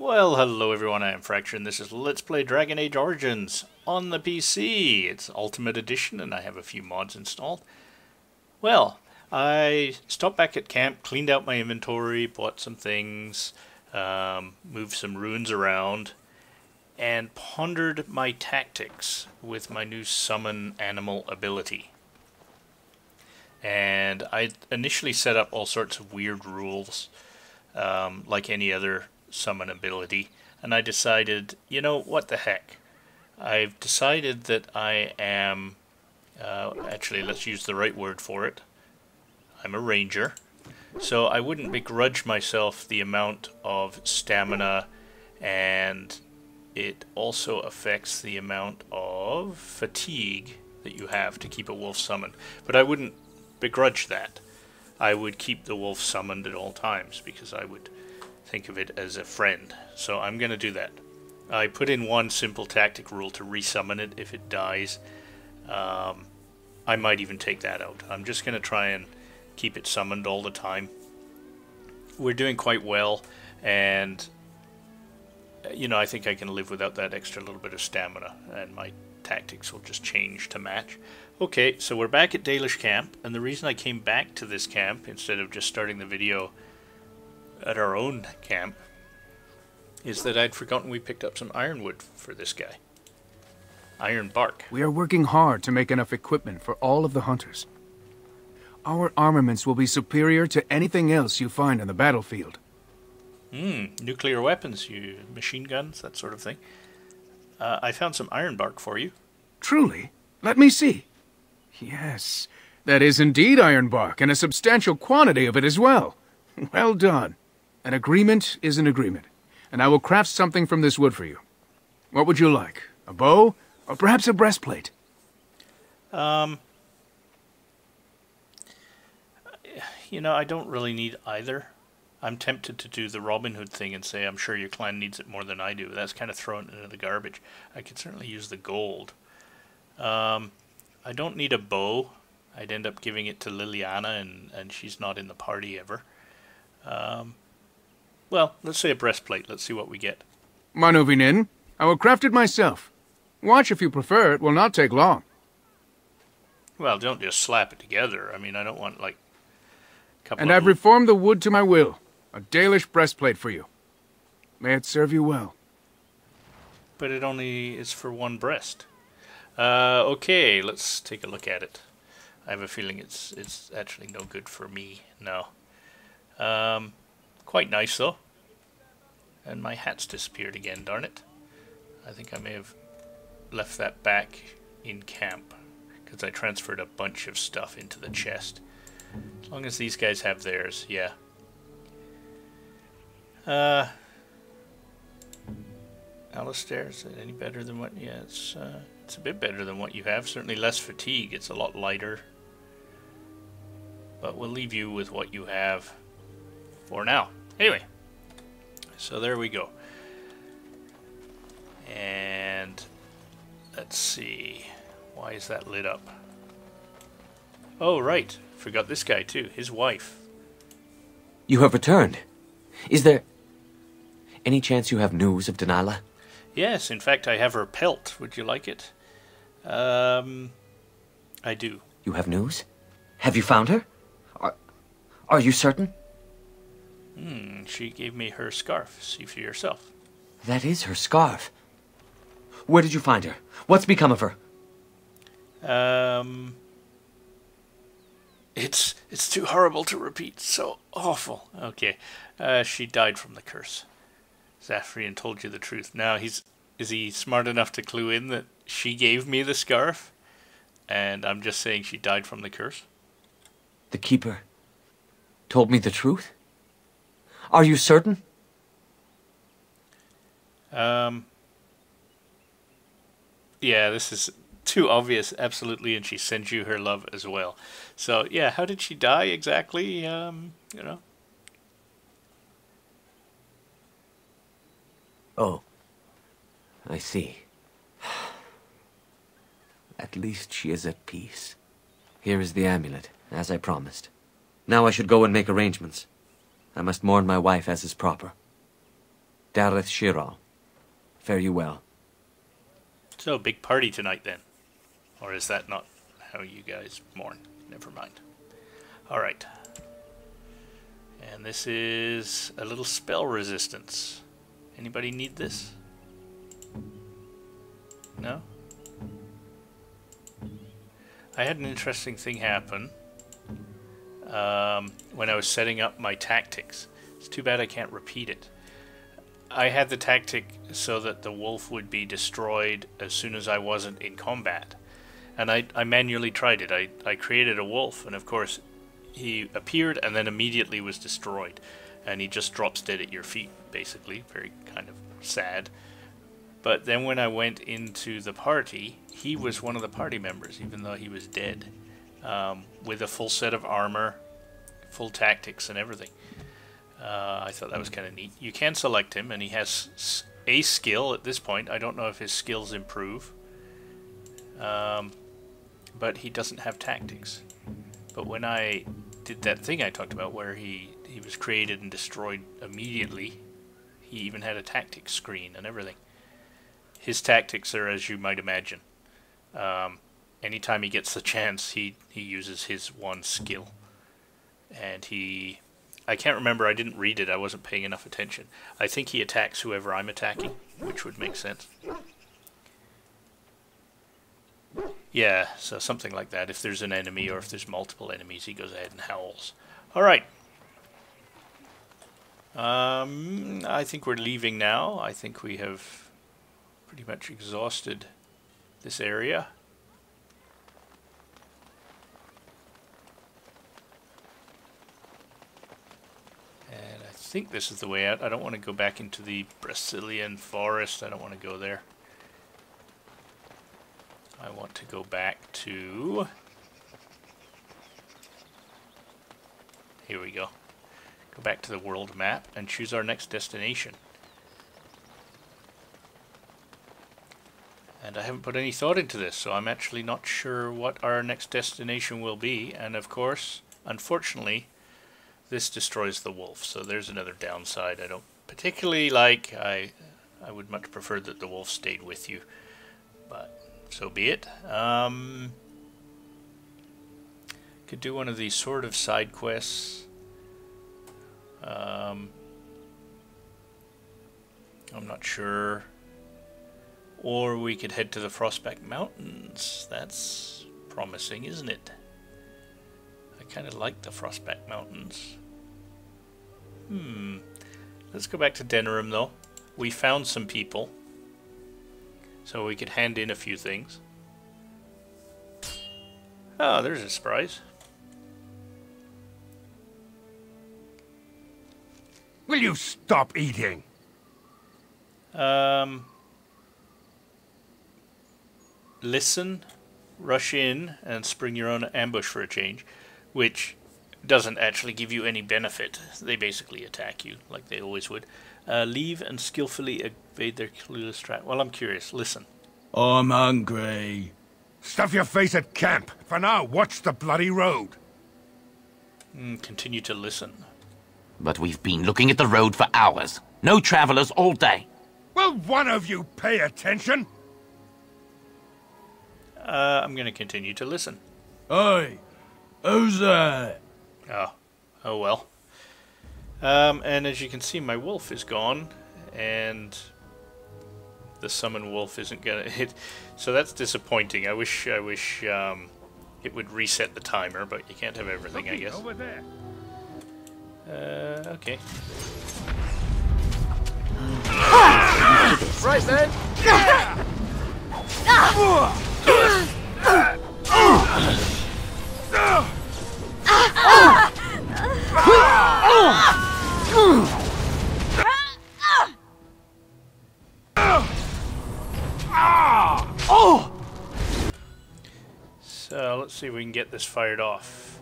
Well, hello everyone, I am Fracture, and this is Let's Play Dragon Age Origins on the PC. It's Ultimate Edition, and I have a few mods installed. Well, I stopped back at camp, cleaned out my inventory, bought some things, moved some runes around, and pondered my tactics with my new Summon Animal ability. And I initially set up all sorts of weird rules, like any other summon ability, and I decided, you know, what the heck. I've decided that I am, actually let's use the right word for it, I'm a ranger, so I wouldn't begrudge myself the amount of stamina, and it also affects the amount of fatigue that you have to keep a wolf summoned, but I wouldn't begrudge that. I would keep the wolf summoned at all times, because I would think of it as a friend. So I'm going to do that. I put in one simple tactic rule to resummon it if it dies. I might even take that out. I'm just going to try and keep it summoned all the time. We're doing quite well, and you know, I think I can live without that extra little bit of stamina, and my tactics will just change to match. Okay, so we're back at Dalish camp, and the reason I came back to this camp instead of just starting the video at our own camp is that I'd forgotten we picked up some ironwood for this guy. Iron bark. We are working hard to make enough equipment for all of the hunters. Our armaments will be superior to anything else you find on the battlefield. Nuclear weapons, machine guns, that sort of thing. I found some iron bark for you. Truly? Let me see. Yes, that is indeed iron bark, and a substantial quantity of it as well. Well done. An agreement is an agreement, and I will craft something from this wood for you. What would you like? A bow, or perhaps a breastplate? You know, I don't really need either. I'm tempted to do the Robin Hood thing and say, I'm sure your clan needs it more than I do. That's kind of thrown into the garbage. I could certainly use the gold. I don't need a bow. I'd end up giving it to Liliana, and she's not in the party ever. Well, let's say a breastplate. Let's see what we get. Moving in. I will craft it myself. Watch if you prefer. It will not take long. Well, don't just slap it together. I mean, I don't want, like, a couple And I've reformed the wood to my will. A Dalish breastplate for you. May it serve you well. But it only is for one breast. Okay, let's take a look at it. I have a feeling it's actually no good for me. No. Quite nice, though. And my hat's disappeared again, darn it. I think I may have left that back in camp, because I transferred a bunch of stuff into the chest. As long as these guys have theirs, yeah. Alistair, is it any better than what... Yeah, it's a bit better than what you have. Certainly less fatigue. It's a lot lighter. But we'll leave you with what you have for now. Anyway, so there we go. And let's see. Why is that lit up? Oh, right. Forgot this guy, too. His wife. You have returned. Is there any chance you have news of Delilah? Yes, in fact, I have her pelt. Would you like it? I do. You have news? Have you found her? Are you certain? She gave me her scarf. See for yourself. That is her scarf. Where did you find her? What's become of her? It's too horrible to repeat. So awful. Okay. She died from the curse. Zafrian told you the truth. Now, is he smart enough to clue in that she gave me the scarf? And I'm just saying she died from the curse? The Keeper told me the truth? Are you certain? Yeah, this is too obvious, absolutely, and she sends you her love as well. So, yeah, how did she die exactly? You know? Oh, I see. At least she is at peace. Here is the amulet, as I promised. Now I should go and make arrangements. I must mourn my wife as is proper. Dareth Shiral. Fare you well. So, big party tonight then. Or is that not how you guys mourn? Never mind. Alright. And this is a little spell resistance. Anybody need this? No? I had an interesting thing happen when I was setting up my tactics. It's too bad I can't repeat it. I had the tactic so that the wolf would be destroyed as soon as I wasn't in combat. And I manually tried it. I created a wolf, and of course he appeared and then immediately was destroyed. And he just drops dead at your feet, basically. Very kind of sad. But then when I went into the party, he was one of the party members, even though he was dead. With a full set of armor, full tactics and everything. I thought that was kind of neat. You can select him, and he has a skill at this point. I don't know if his skills improve. But he doesn't have tactics. But when I did that thing I talked about where he was created and destroyed immediately, he even had a tactics screen and everything. His tactics are as you might imagine. Anytime he gets the chance, he uses his one skill. And I can't remember, I didn't read it, I wasn't paying enough attention. I think he attacks whoever I'm attacking, which would make sense. Yeah, so something like that. If there's an enemy or if there's multiple enemies, he goes ahead and howls. Alright. I think we're leaving now. I think we have pretty much exhausted this area. And I think this is the way out. I don't want to go back into the Brazilian forest. I don't want to go there. I want to go back to... Here we go. Go back to the world map and choose our next destination. And I haven't put any thought into this, so I'm actually not sure what our next destination will be. And of course, unfortunately, this destroys the wolf. So there's another downside I don't particularly like. I would much prefer that the wolf stayed with you. But so be it. Could do one of these sort of side quests. I'm not sure. Or we could head to the Frostback Mountains. That's promising, isn't it? I kind of like the Frostback Mountains. Let's go back to Denerim, though. We found some people. So we could hand in a few things. Oh, there's a surprise. Will you stop eating? Listen, rush in, and spring your own ambush for a change, which doesn't actually give you any benefit. They basically attack you, like they always would. Leave and skillfully evade their clueless trap. Well, I'm curious. Listen. I'm hungry. Stuff your face at camp. For now, watch the bloody road. Continue to listen. But we've been looking at the road for hours. No travelers all day. Will one of you pay attention? I'm going to continue to listen. Oi, who's that? Oh well. And as you can see, my wolf is gone, and the summon wolf isn't gonna hit. So that's disappointing. I wish it would reset the timer, but you can't have everything, I guess. Over there. Okay. Right then. So let's see if we can get this fired off.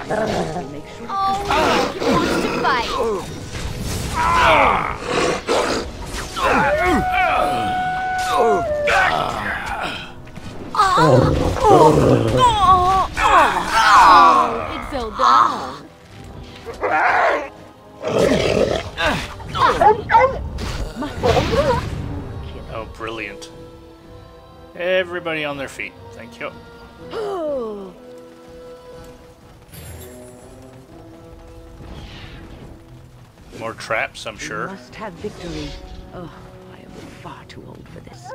Oh, he wants to fight. It fell down. Oh, brilliant. Everybody on their feet. Thank you. More traps, I'm sure. Must have victory. Oh, I am far too old for this.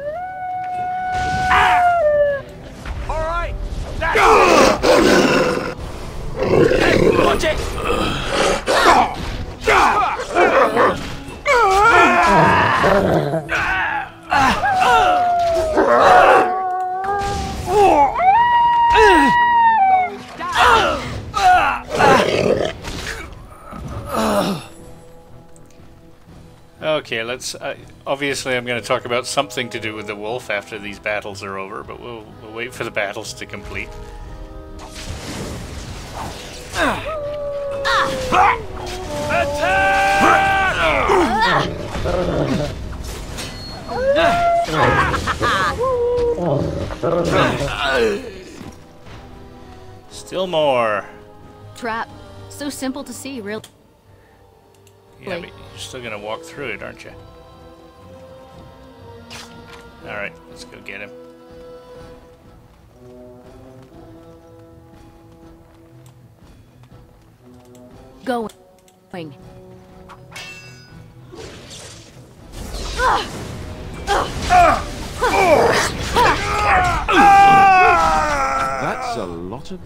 All right. Watch it. Okay, let's. Obviously, I'm going to talk about something to do with the wolf after these battles are over, but we'll wait for the battles to complete. Still more. Trap. So simple to see, really. Yeah, but you're still gonna walk through it, aren't you? Alright, let's go get him. Going. That's a lot of